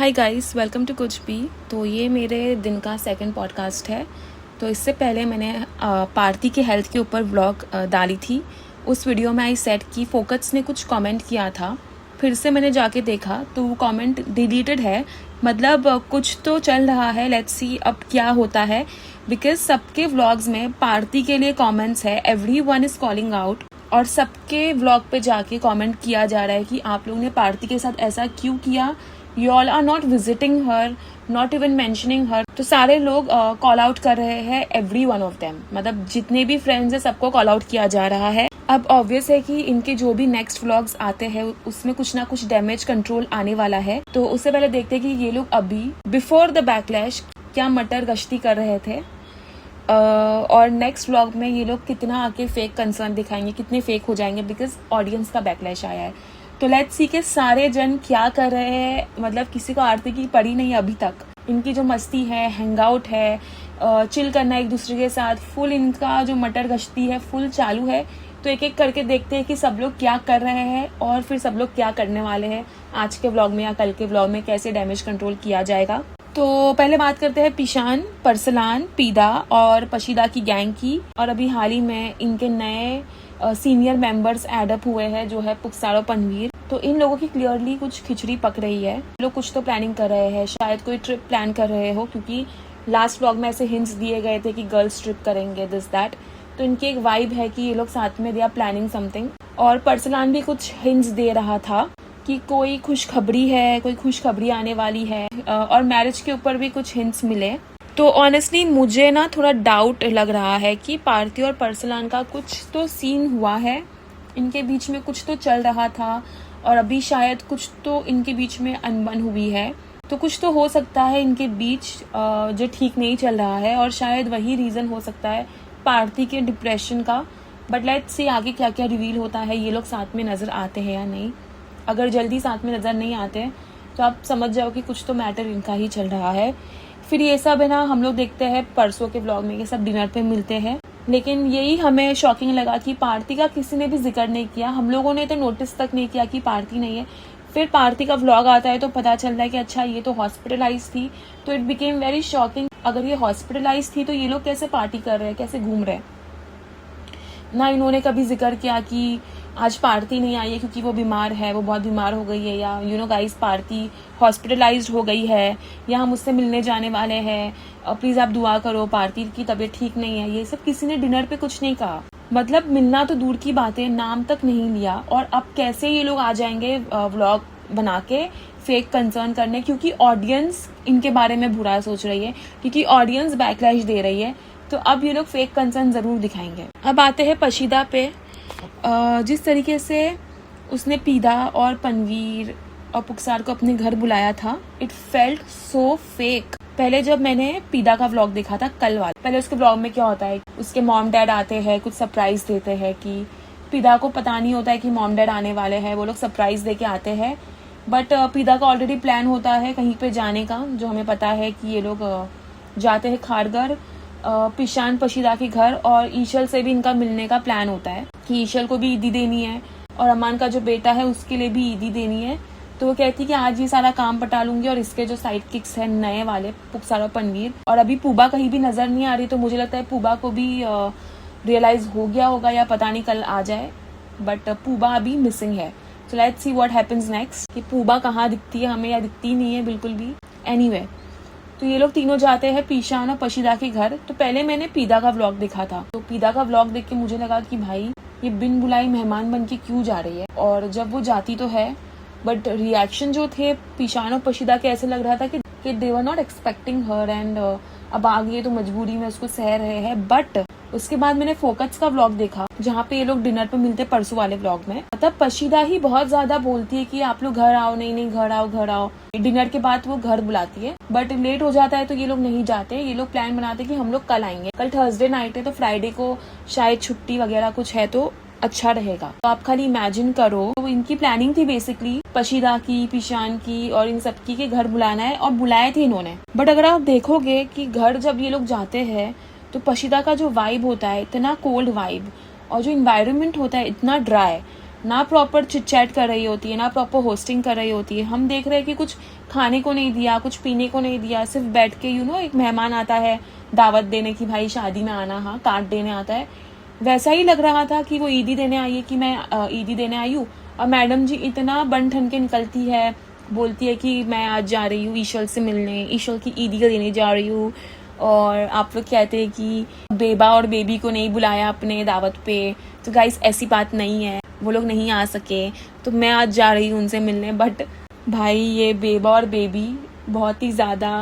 Hi guys, welcome to कुछ भी। तो ये मेरे दिन का सेकंड पॉडकास्ट है। तो इससे पहले मैंने पार्टी के हेल्थ के ऊपर व्लॉग डाली थी। उस वीडियो में आई सेट कि फोकस ने कुछ कमेंट किया था। फिर से मैंने जाके देखा तो वो कमेंट डिलीटेड है। मतलब कुछ तो चल रहा है, लेट्स सी अब क्या होता है। बिकॉज सबके व्लॉग्स में पार्टी के लिए कमेंट्स है, एवरीवन इज कॉलिंग आउट, और सबके व्लॉग पे जाके कमेंट किया जा रहा है कि आप लोगों ने पार्टी के साथ ऐसा क्यों किया, you all are not visiting her, not even mentioning her. तो सारे लोग कॉल आउट कर रहे हैं, एवरी वन ऑफ देम, मतलब जितने भी फ्रेंड्स हैं सबको कॉल आउट किया जा रहा है। अब ऑब्वियस है कि इनके जो भी नेक्स्ट व्लॉग्स आते हैं उसमें कुछ ना कुछ डैमेज कंट्रोल आने वाला है। तो उससे पहले देखते हैं कि ये लोग अभी बिफोर द बैकलैश क्या मटर गश्ती कर रहे थे, और नेक्स्ट व्लॉग में ये लोग कितना आके फेक कंसर्न दिखाएंगे, कितने फेक हो जाएंगे बिकॉज ऑडियंस का बैकलैश आया है। तो लेट्स सी के सारे जन क्या कर रहे हैं। मतलब किसी को आरती की पड़ी नहीं अभी तक। इनकी जो मस्ती है, हैंग आउट है, चिल करना एक दूसरे के साथ, फुल इनका जो मटर गश्ती है फुल चालू है। तो एक एक करके देखते हैं कि सब लोग क्या कर रहे हैं और फिर सब लोग क्या करने वाले हैं आज के व्लॉग में या कल के व्लॉग में, कैसे डैमेज कंट्रोल किया जाएगा। तो पहले बात करते हैं पिशान, परसलान, पीदा और पशीदा की गैंग की। और अभी हाल ही में इनके नए सीनियर मेंबर्स एडअप हुए हैं, जो है पुक्सार और पनवीर। तो इन लोगों की क्लियरली कुछ खिचड़ी पक रही है। लोग कुछ तो प्लानिंग कर रहे हैं, शायद कोई ट्रिप प्लान कर रहे हो, क्योंकि लास्ट व्लॉग में ऐसे हिंट्स दिए गए थे कि गर्ल्स ट्रिप करेंगे, दिस दैट। तो इनकी एक वाइब है कि ये लोग साथ में दे आर प्लानिंग समथिंग। और परसलान भी कुछ हिंट्स दे रहा था कि कोई खुशखबरी है, कोई खुशखबरी आने वाली है, और मैरिज के ऊपर भी कुछ हिंट्स मिले। तो ऑनेस्टली मुझे ना थोड़ा डाउट लग रहा है कि पार्थी और परसलान का कुछ तो सीन हुआ है, इनके बीच में कुछ तो चल रहा था, और अभी शायद कुछ तो इनके बीच में अनबन हुई है। तो कुछ तो हो सकता है इनके बीच जो ठीक नहीं चल रहा है, और शायद वही रीज़न हो सकता है पार्थी के डिप्रेशन का। बट लेट्स सी आगे क्या क्या रिवील होता है, ये लोग साथ में नज़र आते हैं या नहीं। अगर जल्दी साथ में नज़र नहीं आते तो आप समझ जाओ कि कुछ तो मैटर इनका ही चल रहा है। फिर ये सब है ना, हम लोग देखते हैं परसों के व्लॉग में ये सब डिनर पे मिलते हैं। लेकिन यही हमें शॉकिंग लगा कि पार्थी का किसी ने भी जिक्र नहीं किया। हम लोगों ने तो नोटिस तक नहीं किया कि पार्थी नहीं है। फिर पार्थी का व्लॉग आता है तो पता चल रहा है कि अच्छा ये तो हॉस्पिटलाइज थी। तो इट बिकेम वेरी शॉकिंग। अगर ये हॉस्पिटलाइज थी तो ये लोग कैसे पार्टी कर रहे हैं, कैसे घूम रहे हैं। ना इन्होंने कभी जिक्र किया कि आज पार्थी नहीं आई है क्योंकि वो बीमार है, वो बहुत बीमार हो गई है, या you know guys Parthi hospitalised हो गई है, या हम उससे मिलने जाने वाले हैं, प्लीज़ आप दुआ करो, पार्थी की तबीयत ठीक नहीं है। ये सब किसी ने डिनर पे कुछ नहीं कहा। मतलब मिलना तो दूर की बात है, नाम तक नहीं लिया। और अब कैसे ये लोग आ जाएंगे व्लॉग बना के फेक कंसर्न करने, क्योंकि ऑडियंस इनके बारे में बुरा सोच रही है, क्योंकि ऑडियंस बैकलैश दे रही है। तो अब ये लोग फेक कंसर्न जरूर दिखाएंगे। अब आते हैं पशीदा पे। जिस तरीके से उसने पीदा और पनवीर और पुक्सार को अपने घर बुलाया था, इट फेल्ट सो फेक। पहले जब मैंने पीदा का व्लॉग देखा था कल वाला, पहले उसके व्लॉग में क्या होता है, उसके मॉम डैड आते हैं, कुछ सरप्राइज देते हैं कि पीदा को पता नहीं होता है कि मॉम डैड आने वाले हैं, वो लोग सरप्राइज दे के आते हैं। बट पीदा का ऑलरेडी प्लान होता है कहीं पे जाने का, जो हमें पता है कि ये लोग जाते हैं खारगर, पिशान पशीदा के घर, और ईशल से भी इनका मिलने का प्लान होता है कि ईशल को भी ईदी देनी है, और अमान का जो बेटा है उसके लिए भी ईदी देनी है। तो वो कहती है कि आज ये सारा काम पटा लूंगी, और इसके जो साइड किक्स हैं नए वाले पुक्सार और पनवीर, और अभी पूबा कहीं भी नजर नहीं आ रही। तो मुझे लगता है पूबा को भी रियलाइज हो गया होगा, या पता नहीं कल आ जाए, बट पूबा अभी मिसिंग है। So let's see what happens next, कि पूबा कहाँ दिखती है हमें, या दिखती नहीं है बिल्कुल भी। एनीवे, तो ये लोग तीनों जाते हैं पीशान और पशीदा के घर। तो पहले मैंने पीदा का व्लॉग देखा था, तो पीदा का व्लॉग देख के मुझे लगा कि भाई ये बिन बुलाई मेहमान बन के क्यों जा रही है। और जब वो जाती तो है, बट रिएक्शन जो थे पीशान और पशीदा के, ऐसे लग रहा था कि they were not expecting her, and अब आ गई तो मजबूरी में उसको सह रहे हैं। बट उसके बाद मैंने फोकस का व्लॉग देखा, जहाँ पे ये लोग डिनर पे मिलते परसों वाले व्लॉग में। मतलब पशीदा ही बहुत ज्यादा बोलती है कि आप लोग घर आओ, नहीं घर आओ, घर आओ। डिनर के बाद वो घर बुलाती है, बट लेट हो जाता है तो ये लोग नहीं जाते। ये लोग प्लान बनाते कि हम लोग कल आएंगे, कल थर्सडे नाइट है तो फ्राइडे को शायद छुट्टी वगैरह कुछ है तो अच्छा रहेगा। तो आप खाली इमेजिन करो, तो इनकी प्लानिंग थी बेसिकली पशीदा की, पिशान की और इन सबकी के घर बुलाना है, और बुलाए थे इन्होंने। बट अगर आप देखोगे कि घर जब ये लोग जाते हैं तो पशीदा का जो वाइब होता है इतना कोल्ड वाइब, और जो इन्वायरमेंट होता है इतना ड्राई, ना प्रॉपर चिट चैट कर रही होती है, ना प्रॉपर होस्टिंग कर रही होती है। हम देख रहे हैं कि कुछ खाने को नहीं दिया, कुछ पीने को नहीं दिया, सिर्फ बैठ के एक मेहमान आता है दावत देने की, भाई शादी में आना, हाँ कार्ड देने आता है, वैसा ही लग रहा था कि वो ईदी देने आई है, कि मैं ईदी देने आई हूँ। और मैडम जी इतना बन ठन के निकलती है, बोलती है कि मैं आज जा रही हूँ ईशल से मिलने, ईशल की ईदी का देने जा रही हूँ। और आप लोग कहते हैं कि बेबा और बेबी को नहीं बुलाया अपने दावत पे। तो गाइस ऐसी बात नहीं है, वो लोग नहीं आ सके तो मैं आज जा रही हूँ उनसे मिलने। बट भाई ये बेबा और बेबी बहुत ही ज़्यादा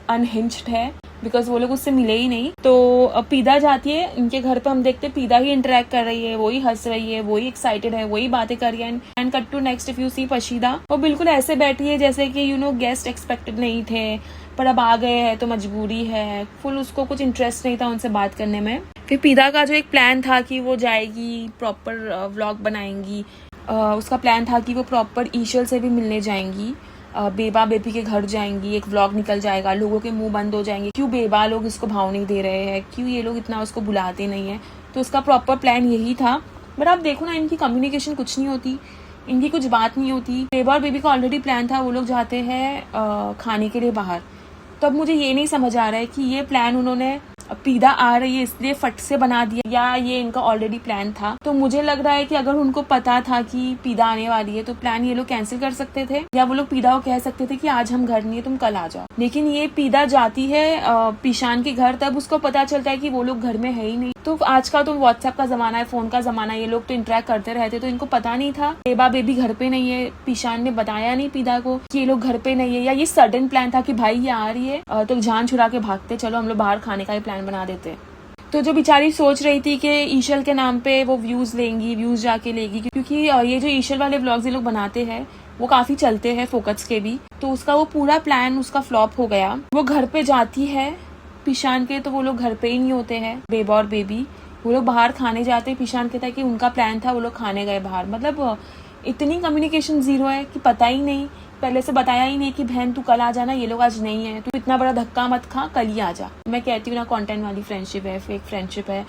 अनहिंज्ड है, बिकॉज वो लोग उससे मिले ही नहीं। तो पीदा जाती है इनके घर पे, हम देखते पीदा ही इंटरेक्ट कर रही है, वही हंस रही है, वही एक्साइटेड है, वही बातें कर रही है। And cut to next if you see Pashida, वो बिल्कुल ऐसे बैठी है जैसे कि गेस्ट एक्सपेक्टेड नहीं थे, पर अब आ गए हैं तो मजबूरी है। फुल उसको कुछ इंटरेस्ट नहीं था उनसे बात करने में। फिर पीदा का जो एक प्लान था कि वो जाएगी प्रॉपर व्लॉग बनाएंगी, उसका प्लान था कि वो प्रॉपर ईशल से भी मिलने जाएंगी, बेबा बेबी के घर जाएंगी, एक व्लॉग निकल जाएगा, लोगों के मुंह बंद हो जाएंगे, क्यों बेबा लोग इसको भाव नहीं दे रहे हैं, क्यों ये लोग इतना उसको बुलाते नहीं है। तो उसका प्रॉपर प्लान यही था। बट आप देखो ना, इनकी कम्युनिकेशन कुछ नहीं होती, इनकी कुछ बात नहीं होती। बेबा और बेबी का ऑलरेडी प्लान था, वो लोग जाते हैं खाने के लिए बाहर। तो अब मुझे ये नहीं समझ आ रहा है कि ये प्लान उन्होंने पीदा आ रही है इसलिए फट से बना दिया, या ये इनका ऑलरेडी प्लान था। तो मुझे लग रहा है कि अगर उनको पता था कि पीदा आने वाली है तो प्लान ये लोग कैंसिल कर सकते थे, या वो लोग पीदा को कह सकते थे कि आज हम घर नहीं है, तुम कल आ जाओ। लेकिन ये पीदा जाती है पीशान के घर, तब उसको पता चलता है कि वो लोग घर में है ही नहीं। तो आज का तो व्हाट्सएप का जमाना है, फोन का जमाना है, ये लोग तो इंटरेक्ट करते रहते, तो इनको पता नहीं था बेबा बेबी घर पे नहीं है। पीशान ने बताया नहीं पीदा को कि ये लोग घर पे नहीं है, या ये सडन प्लान था कि भाई ये आ रही है तो जान छुड़ा के भागते, चलो हम लोग बाहर खाने का ही प्लान बना देते। तो जो बेचारी सोच रही थी कि ईशल के नाम पे वो व्यूज लेंगी, व्यूज जाके लेगी, क्योंकि ये जो ईशल वाले व्लॉग्स ये लोग बनाते हैं वो काफी चलते हैं फोकस के भी, तो उसका वो पूरा प्लान उसका फ्लॉप हो गया। वो घर पे जाती है पीशान के, तो वो लोग घर पे ही नहीं होते हैं, बेबा और बेबी, वो लोग बाहर खाने जाते हैं। पीशान कहता है कि उनका प्लान था, वो लोग खाने गए बाहर। मतलब इतनी कम्युनिकेशन जीरो है कि पता ही नहीं, पहले से बताया ही नहीं कि बहन तू कल आ जाना, ये लोग आज नहीं है, तू इतना बड़ा धक्का मत खा, कल ही आ जा। मैं कहती हूँ ना, कंटेंट वाली फ्रेंडशिप है, फेक फ्रेंडशिप है,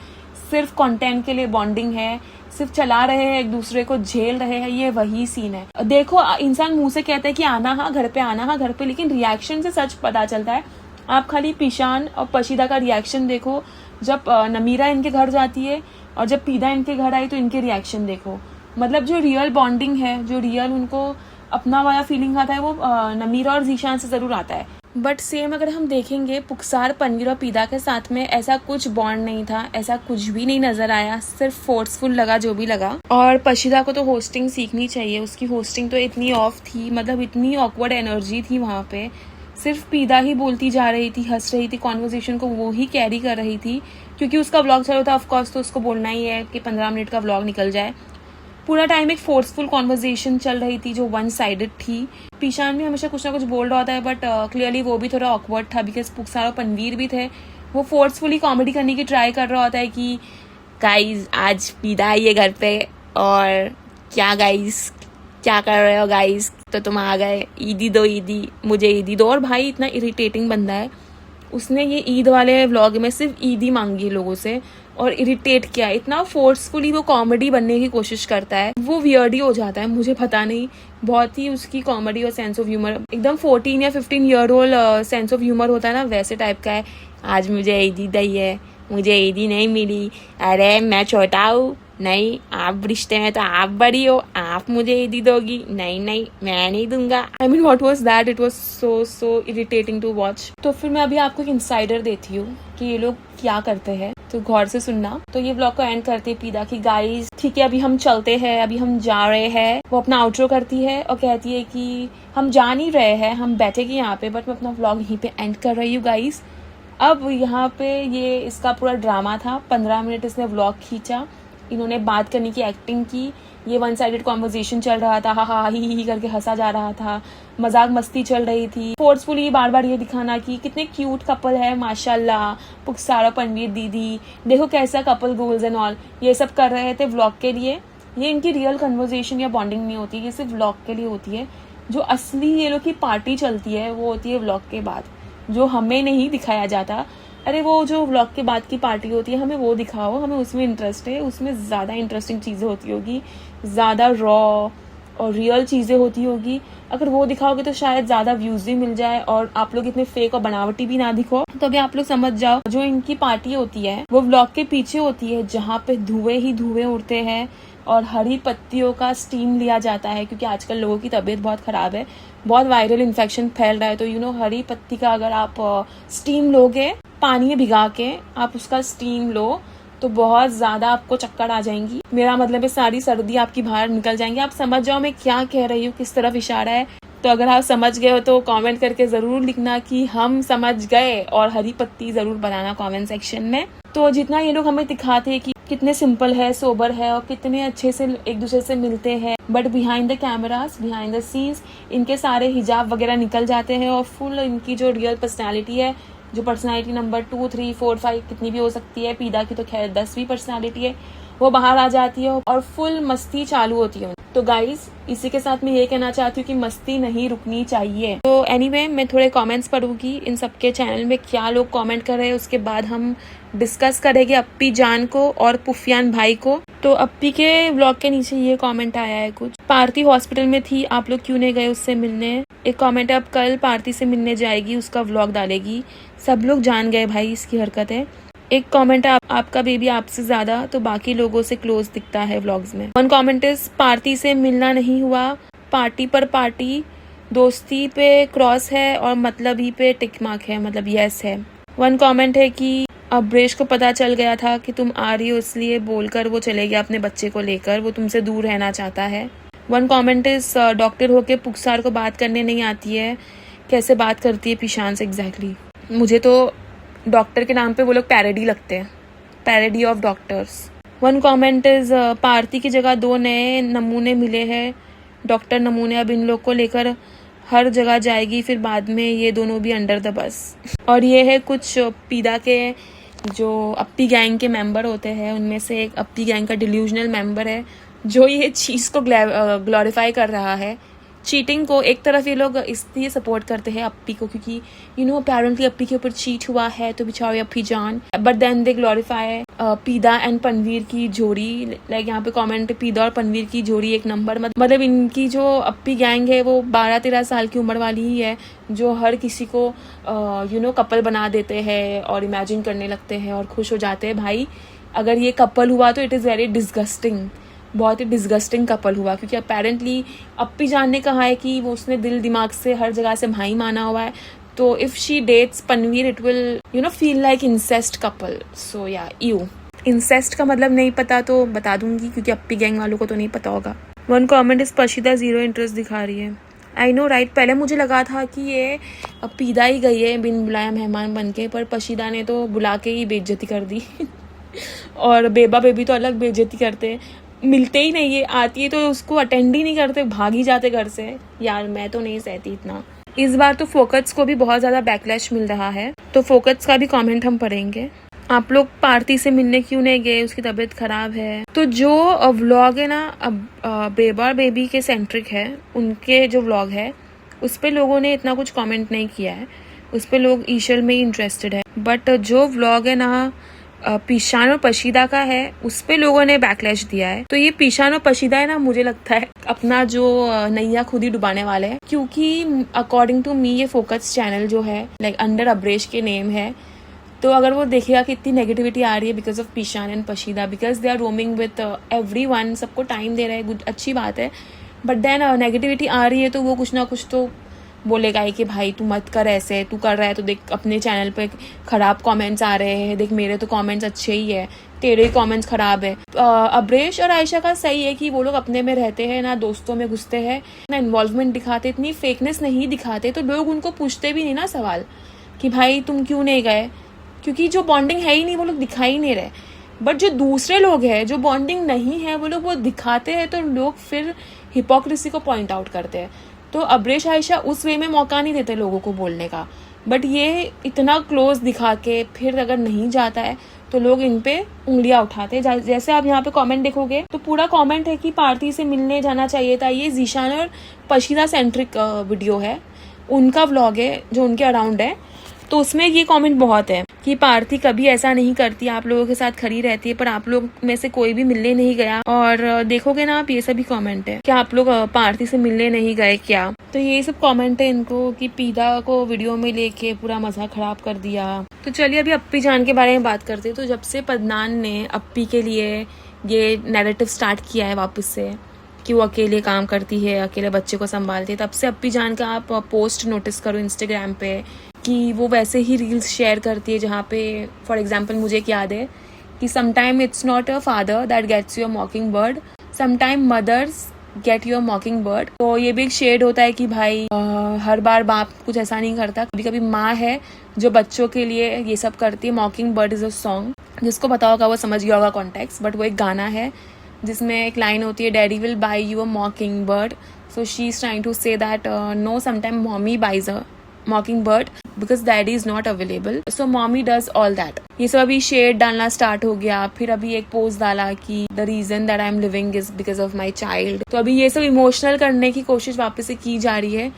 सिर्फ कंटेंट के लिए बॉन्डिंग है, सिर्फ चला रहे हैं, एक दूसरे को झेल रहे हैं, ये वही सीन है। देखो इंसान मुंह से कहता है कि आना हाँ घर पे, आना हाँ घर पे, लेकिन रिएक्शन से सच पता चलता है। आप खाली पीशान और पशीदा का रिएक्शन देखो, जब नमीरा इनके घर जाती है और जब पीदा इनके घर आई तो इनके रिएक्शन देखो। मतलब जो रियल बॉन्डिंग है, जो रियल उनको अपना वाला फीलिंग आता है, वो नमीरा और जीशान से जरूर आता है। बट सेम अगर हम देखेंगे पुखसार, पनवीर और पीदा के साथ में ऐसा कुछ बॉन्ड नहीं था, ऐसा कुछ भी नहीं नजर आया, सिर्फ फोर्सफुल लगा जो भी लगा। और पशीदा को तो होस्टिंग सीखनी चाहिए, उसकी होस्टिंग तो इतनी ऑफ थी, मतलब इतनी ऑकवर्ड एनर्जी थी वहाँ पे, सिर्फ पीदा ही बोलती जा रही थी, हंस रही थी, कॉन्वर्सेशन को वो ही कैरी कर रही थी, क्योंकि उसका व्लॉग चल रहा था, ऑफकोर्स तो उसको बोलना ही है कि 15 मिनट का व्लॉग निकल जाए। पूरा टाइम एक फोर्सफुल कॉन्वर्सेशन चल रही थी जो वन साइडेड थी। पीशान भी हमेशा कुछ ना कुछ बोल रहा होता है, बट क्लियरली वो भी थोड़ा ऑकवर्ड था, बिकॉज पुखसार और पनवीर भी थे, वो फोर्सफुली कॉमेडी करने की ट्राई कर रहा होता है कि गाइज आज पीदा आई है घर पे, और क्या गाइज क्या कर रहे हो गाइज, तो तुम आ गए, ईदी दो, ईदी मुझे ईदी दो। और भाई इतना इरिटेटिंग बंदा है, उसने ये ईद वाले व्लॉग में सिर्फ ईदी मांगी है लोगों से और इरिटेट किया, इतना फोर्सफुली वो कॉमेडी बनने की कोशिश करता है, वो वियर्ड ही हो जाता है। मुझे पता नहीं, बहुत ही उसकी कॉमेडी और सेंस ऑफ ह्यूमर एकदम 14 या 15 year old sense of humour होता है ना, वैसे टाइप का है। आज मुझे ईदी दी है, मुझे ईदी नहीं मिली, अरे मैं छोटा हूँ, नहीं आप रिश्ते में तो आप बड़ी हो, आप मुझे ईदी दोगी, नहीं नहीं मैं नहीं दूंगा। I mean what was that, it was so irritating to watch. तो फिर मैं अभी आपको एक इंसाइडर देती हूँ कि ये लोग क्या करते हैं, तो गौर से सुनना। तो ये व्लॉग को एंड करते पीदा की गाइस ठीक है अभी हम चलते हैं, अभी हम जा रहे हैं। वो अपना आउट्रो करती है और कहती है कि हम जा नहीं रहे हैं, हम बैठेंगे यहाँ पे, बट मैं अपना व्लॉग यहीं पे एंड कर रही हूँ गाइस। अब यहाँ पे ये इसका पूरा ड्रामा था, 15 मिनट इसने व्लॉग खींचा, इन्होंने बात करने की एक्टिंग की, ये वन साइडेड कॉन्वर्सेशन चल रहा था, हा हा ही करके हंसा जा रहा था, मजाक मस्ती चल रही थी, फोर्सफुली बार बार ये दिखाना कि कितने क्यूट कपल है माशाल्लाह, पुखसार पनवीर दीदी, देखो कैसा कपल गोल्स एंड ऑल, ये सब कर रहे थे व्लॉग के लिए। ये इनकी रियल कन्वर्सेशन या बॉन्डिंग नहीं होती, ये सिर्फ व्लॉग के लिए होती है। जो असली ये लोग की पार्टी चलती है वो होती है व्लॉग के बाद, जो हमें नहीं दिखाया जाता, अरे वो जो व्लॉग के बाद की पार्टी होती है हमें वो दिखाओ, हमें उसमें इंटरेस्ट है, उसमें ज़्यादा इंटरेस्टिंग चीज़ें होती होगी, ज़्यादा रॉ और रियल चीज़ें होती होगी। अगर वो दिखाओगे तो शायद ज़्यादा व्यूज़ भी मिल जाए और आप लोग इतने फेक और बनावटी भी ना दिखो। तो अभी आप लोग समझ जाओ, जो इनकी पार्टी होती है वो व्लॉग के पीछे होती है, जहाँ पे धुएं ही धुएं उड़ते हैं और हरी पत्तियों का स्टीम लिया जाता है, क्योंकि आजकल लोगों की तबीयत बहुत ख़राब है, बहुत वायरल इन्फेक्शन फैल रहा है। तो हरी पत्ती का अगर आप स्टीम लोगे, पानी में भिगा के आप उसका स्टीम लो, तो बहुत ज़्यादा आपको चक्कर आ जाएंगी। मेरा मतलब है सारी सर्दी आपकी बाहर निकल जाएंगी। आप समझ जाओ मैं क्या कह रही हूँ, किस तरफ इशारा है। तो अगर आप समझ गए हो तो कमेंट करके ज़रूर लिखना कि हम समझ गए, और हरी पत्ती ज़रूर बनाना कमेंट सेक्शन में। तो जितना ये लोग हमें दिखाते हैं कि कितने सिंपल है, सोबर है और कितने अच्छे से एक दूसरे से मिलते हैं, but behind the cameras, behind the scenes इनके सारे हिजाब वगैरह निकल जाते हैं और फुल इनकी जो रियल पर्सनैलिटी है, जो पर्सनालिटी नंबर 2, 3, 4, 5 कितनी भी हो सकती है, पीदा की तो खैर 10वीं पर्सनालिटी है, वो बाहर आ जाती है और फुल मस्ती चालू होती है। तो गाइस, इसी के साथ मैं ये कहना चाहती हूँ कि मस्ती नहीं रुकनी चाहिए। तो एनीवे, मैं थोड़े कमेंट्स पढ़ूंगी इन सबके चैनल में, क्या लोग कमेंट कर रहे हैं, उसके बाद हम डिस्कस करेंगे अप्पी जान को और पुफियान भाई को। तो अप्पी के व्लॉग के नीचे ये कमेंट आया है कुछ, पार्टी हॉस्पिटल में थी, आप लोग क्यों नहीं गए उससे मिलने। एक कमेंट है, अब कल पार्टी से मिलने जाएगी, उसका व्लॉग डालेगी। सब लोग जान गए भाई इसकी हरकतें। एक कमेंट है, आपका बेबी आपसे ज्यादा तो बाकी लोगों से क्लोज दिखता है व्लॉग्स में। वन कमेंट इज, पार्टी से मिलना नहीं हुआ, पार्टी पर पार्टी, दोस्ती पे क्रॉस है और मतलब ही पे टिक मार्क है, मतलब यस है। वन कमेंट है कि अब्रेश को पता चल गया था कि तुम आ रही हो, इसलिए बोलकर वो चले गया अपने बच्चे को लेकर, वो तुमसे दूर रहना चाहता है। वन कमेंट इज, डॉक्टर होके पुखसार को बात करने नहीं आती है, कैसे बात करती है पीशान से एग्जैक्टली। मुझे तो डॉक्टर के नाम पे वो लोग पैरोडी लगते हैं, parody of doctors. One comment is, party की जगह 2 नए नमूने मिले हैं, डॉक्टर नमूने, अब इन लोग को लेकर हर जगह जाएगी, फिर बाद में ये दोनों भी अंडर द बस। और ये है कुछ पीदा के जो अप्पी गैंग के मेंबर होते हैं, उनमें से एक अप्पी गैंग का डिल्यूजनल मेंबर है, जो ये चीज़ को ग्लोरीफाई कर रहा है, चीटिंग को। एक तरफ ये लोग इसलिए सपोर्ट करते हैं अप्पी को क्योंकि अपेरेंटली अप्पी के ऊपर चीट हुआ है, तो बेचारे Appi Jaan, but then they glorify Pida and Panveer की जोड़ी। लाइक यहाँ पे कमेंट, पीदा और पनवीर की जोड़ी एक नंबर। मतलब इनकी जो अप्पी गैंग है वो 12-13 साल की उम्र वाली ही है, जो हर किसी को कपल बना देते हैं और इमेजिन करने लगते हैं और खुश हो जाते हैं। भाई अगर ये कपल हुआ तो इट इज़ वेरी डिस्गस्टिंग, बहुत ही डिस्गस्टिंग कपल हुआ, क्योंकि अपेरेंटली अप्पी जान ने कहा है कि वो उसने दिल दिमाग से हर जगह से भाई माना हुआ है। तो if she dates Panveer it will feel like incest couple. So या इंसेस्ट का मतलब नहीं पता तो बता दूंगी, क्योंकि अप्पी गैंग वालों को तो नहीं पता होगा। वन कमेंट इस, पशीदा 0 इंटरेस्ट दिखा रही है। आई नो राइट, पहले मुझे लगा था कि ये पीदा ही गई है बिन बुलाया मेहमान बन के, पर पशीदा ने तो बुला के ही बेइज्जती कर दी और बेबा बेबी तो अलग बेइज्जती करते, मिलते ही नहीं है, आती है तो उसको अटेंड ही नहीं करते, भाग ही जाते घर से। यार मैं तो नहीं सहती इतना। इस बार तो फोकट्स को भी बहुत ज़्यादा बैकलैश मिल रहा है, तो फोकट्स का भी कमेंट हम पढ़ेंगे। आप लोग पार्टी से मिलने क्यों नहीं गए, उसकी तबीयत खराब है। तो जो व्लॉग है ना, अब बेबा और बेबी के सेंट्रिक है, उनके जो व्लॉग है उस पर लोगों ने इतना कुछ कमेंट नहीं किया है, उस पर लोग ईशल में ही इंटरेस्टेड है। बट जो व्लॉग है ना पीशान और पशीदा का है, उस पे लोगों ने बैकलैश दिया है। तो ये पीशान और पशीदा है ना, मुझे लगता है अपना जो नैया खुद ही डुबाने वाले हैं, क्योंकि अकॉर्डिंग टू मी ये फोकस चैनल जो है लाइक अंडर अब्रेश के नेम है। तो अगर वो देखेगा कि इतनी नेगेटिविटी आ रही है because of Peeshan and Pashida, because they are roaming with everyone, सबको टाइम दे रहे हैं, गुड अच्छी बात है, बट देन नेगेटिविटी आ रही है तो वो कुछ ना कुछ तो बोलेगा ही कि भाई तू मत कर ऐसे, तू कर रहा है तो देख अपने चैनल पे खराब कमेंट्स आ रहे हैं, देख मेरे तो कमेंट्स अच्छे ही है, तेरे कमेंट्स खराब है। अब्रेश और आयशा का सही है कि वो लोग अपने में रहते हैं, ना दोस्तों में घुसते हैं, ना इन्वॉल्वमेंट दिखाते, इतनी फेकनेस नहीं दिखाते, तो लोग उनको पूछते भी नहीं ना सवाल कि भाई तुम क्यों नहीं गए, क्योंकि जो बॉन्डिंग है ही नहीं वो लोग दिखा ही नहीं रहे। बट जो दूसरे लोग हैं जो बॉन्डिंग नहीं है वो लोग वो दिखाते हैं, तो लोग फिर हिपोक्रेसी को पॉइंट आउट करते हैं। तो अब्रेश आयशा उस वे में मौका नहीं देते लोगों को बोलने का, बट ये इतना क्लोज दिखा के फिर अगर नहीं जाता है तो लोग इन पे उंगलियां उठाते हैं। जैसे आप यहाँ पे कमेंट देखोगे तो पूरा कमेंट है कि पार्टी से मिलने जाना चाहिए था। ये जीशान और पशीदा सेंट्रिक वीडियो है, उनका व्लॉग है जो उनके अराउंड है। तो उसमें ये कमेंट बहुत है कि पार्थी कभी ऐसा नहीं करती, आप लोगों के साथ खड़ी रहती है, पर आप लोग में से कोई भी मिलने नहीं गया। और देखोगे ना आप, ये सभी कमेंट है कि आप लोग पार्थी से मिलने नहीं गए क्या। तो ये सब कमेंट है इनको कि पीदा को वीडियो में लेके पूरा मजा खराब कर दिया। तो चलिए अभी अप्पी जान के बारे में बात करते हैं। तो जब से पदनान ने अप्पी के लिए ये नैरेटिव स्टार्ट किया है वापस से कि वो अकेले काम करती है, अकेले बच्चे को संभालती है, तब से अप्पी जान का आप पोस्ट नोटिस करो इंस्टाग्राम पे कि वो वैसे ही रील्स शेयर करती है जहाँ पे फॉर एग्जांपल मुझे एक याद है कि sometime it's not a father that gets your mocking bird, sometime mothers get your mocking bird. तो ये भी एक शेड होता है कि भाई हर बार बाप कुछ ऐसा नहीं करता, कभी कभी माँ है जो बच्चों के लिए ये सब करती है। मॉकिंग बर्ड इज अ सॉन्ग, जिसको पता होगा वो समझ गया होगा कॉन्टेक्स्ट, बट वो एक गाना है जिसमें एक लाइन होती है daddy will buy you a mocking bird. So she is trying to say that no, sometime mommy buys a mocking bird because daddy is not available, so mommy does all that. ये सब अभी shade डालना start हो गया। फिर अभी एक post डाला कि the reason that I am living is because of my child. तो अभी ये सब इमोशनल करने की कोशिश वापस से की जा रही है।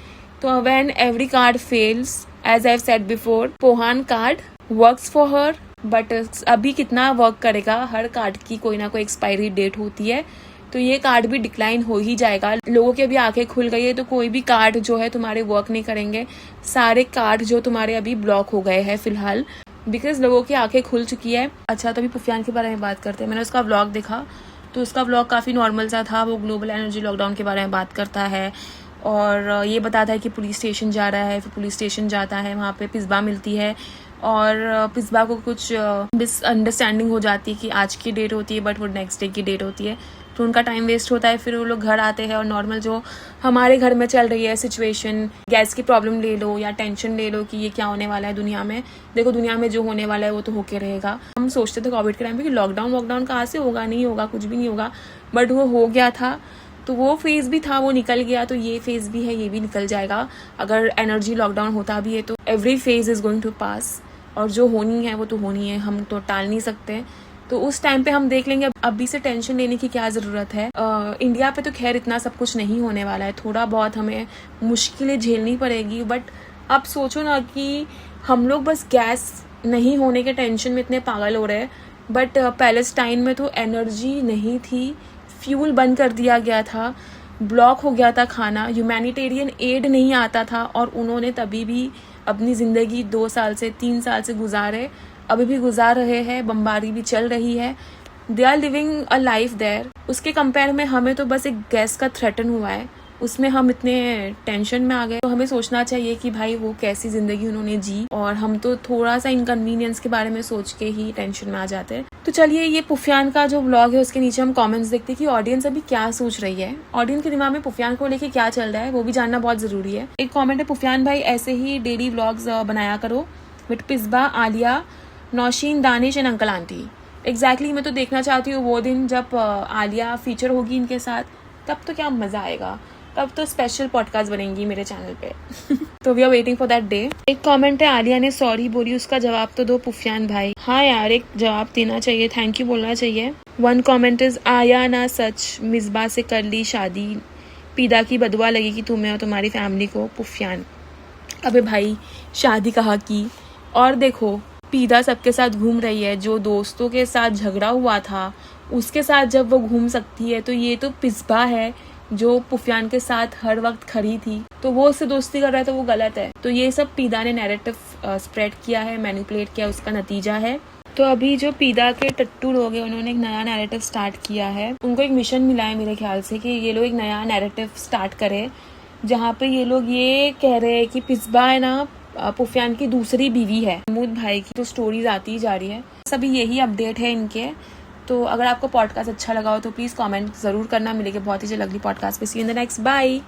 तो when every card fails, as I have said before, Pohan card works for her, but अभी कितना वर्क करेगा, हर कार्ड की कोई ना कोई एक्सपायरी डेट होती है, तो ये कार्ड भी डिक्लाइन हो ही जाएगा। लोगों की अभी आंखें खुल गई है, तो कोई भी कार्ड जो है तुम्हारे वर्क नहीं करेंगे। सारे कार्ड जो तुम्हारे अभी ब्लॉक हो गए हैं फिलहाल, बिकॉज लोगों की आंखें खुल चुकी है। अच्छा, तो अभी पुफियान के बारे में बात करते हैं। मैंने उसका व्लॉग देखा, तो उसका व्लॉग काफ़ी नॉर्मल सा था। वो ग्लोबल एनर्जी लॉकडाउन के बारे में बात करता है और ये बताता है कि पुलिस स्टेशन जा रहा है। फिर पुलिस स्टेशन जाता है, वहाँ पे पिस्बा मिलती है और पिस्बा को कुछ मिसअंडरस्टैंडिंग हो जाती है कि आज की डेट होती है बट वो नेक्स्ट डे की डेट होती है। तो उनका टाइम वेस्ट होता है। फिर वो लोग घर आते हैं और नॉर्मल जो हमारे घर में चल रही है सिचुएशन, गैस की प्रॉब्लम ले लो या टेंशन ले लो कि ये क्या होने वाला है दुनिया में। देखो दुनिया में जो होने वाला है वो तो होके रहेगा। हम सोचते थे कोविड के टाइम पे कि लॉकडाउन कहाँ से होगा, नहीं होगा, कुछ भी नहीं होगा, बट वो हो गया था। तो वो फेज़ भी था, वो निकल गया। तो ये फेज़ भी है, ये भी निकल जाएगा। अगर एनर्जी लॉकडाउन होता भी है तो every phase is going to pass, और जो होनी है वो तो होनी है, हम तो टाल नहीं सकते। तो उस टाइम पे हम देख लेंगे। अभी से टेंशन लेने की क्या ज़रूरत है। इंडिया पे तो खैर इतना सब कुछ नहीं होने वाला है, थोड़ा बहुत हमें मुश्किलें झेलनी पड़ेगी। बट अब सोचो ना कि हम लोग बस गैस नहीं होने के टेंशन में इतने पागल हो रहे हैं, बट पैलेस्टाइन में तो एनर्जी नहीं थी, फ्यूल बंद कर दिया गया था, ब्लॉक हो गया था खाना, ह्यूमैनिटेरियन एड नहीं आता था, और उन्होंने तभी भी अपनी ज़िंदगी 2 साल से 3 साल से गुजारे, अभी भी गुजार रहे हैं, बमबारी भी चल रही है। They are living a life there. उसके कंपेयर में हमें तो बस एक गैस का थ्रेटन हुआ है, उसमें हम इतने टेंशन में आ गए। तो हमें सोचना चाहिए कि भाई वो कैसी ज़िंदगी उन्होंने जी, और हम तो थोड़ा सा इनकन्वीनियंस के बारे में सोच के ही टेंशन में आ जाते हैं। तो चलिए, ये पुफियान का जो व्लॉग है उसके नीचे हम कमेंट्स देखते हैं कि ऑडियंस अभी क्या सोच रही है, ऑडियंस के दिमाग में पुफियान को लेके क्या चल रहा है, वो भी जानना बहुत ज़रूरी है। एक कॉमेंट है, पुफियान भाई ऐसे ही डेली व्लॉग्स बनाया करो with Pisba, Alia, Nausheen, Danish and uncle aunty. Exactly मैं तो देखना चाहती हूँ वो दिन जब आलिया फीचर होगी इनके साथ, तब तो क्या मज़ा आएगा, तब तो स्पेशल पॉडकास्ट बनेंगी मेरे चैनल पे। तो we are waiting for that day. एक कमेंट है, आलिया ने सॉरी बोली, उसका जवाब तो दो पुफियान भाई। हाँ यार, एक जवाब देना चाहिए, थैंक यू बोलना चाहिए। वन कमेंट इज, आया ना सच, मिसबा से कर ली शादी, पीदा की बदुआ लगेगी तुम्हें और तुम्हारी फैमिली को, पुफियान। अबे भाई, शादी कहाँ की। और देखो, पीदा सबके साथ घूम रही है, जो दोस्तों के साथ झगड़ा हुआ था उसके साथ जब वो घूम सकती है, तो ये तो पिस्बा है जो पुफियान के साथ हर वक्त खड़ी थी, तो वो उससे दोस्ती कर रहा है, तो वो गलत है। तो ये सब पीदा ने नैरेटिव स्प्रेड किया है, मैनिपुलेट किया, उसका नतीजा है। तो अभी जो पीदा के टट्टू लोग हैं, उन्होंने एक नया नैरेटिव स्टार्ट किया है। उनको एक मिशन मिला है मेरे ख्याल से कि ये लोग एक नया नैरेटिव स्टार्ट करें, जहाँ पे ये लोग ये कह रहे हैं कि पिस्बा है ना पुफियान की दूसरी बीवी है। महमूद भाई की तो स्टोरीज आती ही जा रही है, सभी यही अपडेट है इनके। तो अगर आपको पॉडकास्ट अच्छा लगा हो तो प्लीज़ कमेंट ज़रूर करना। मिलेंगे बहुत ही जल्द अगली पॉडकास्ट पे। See you in the next, bye.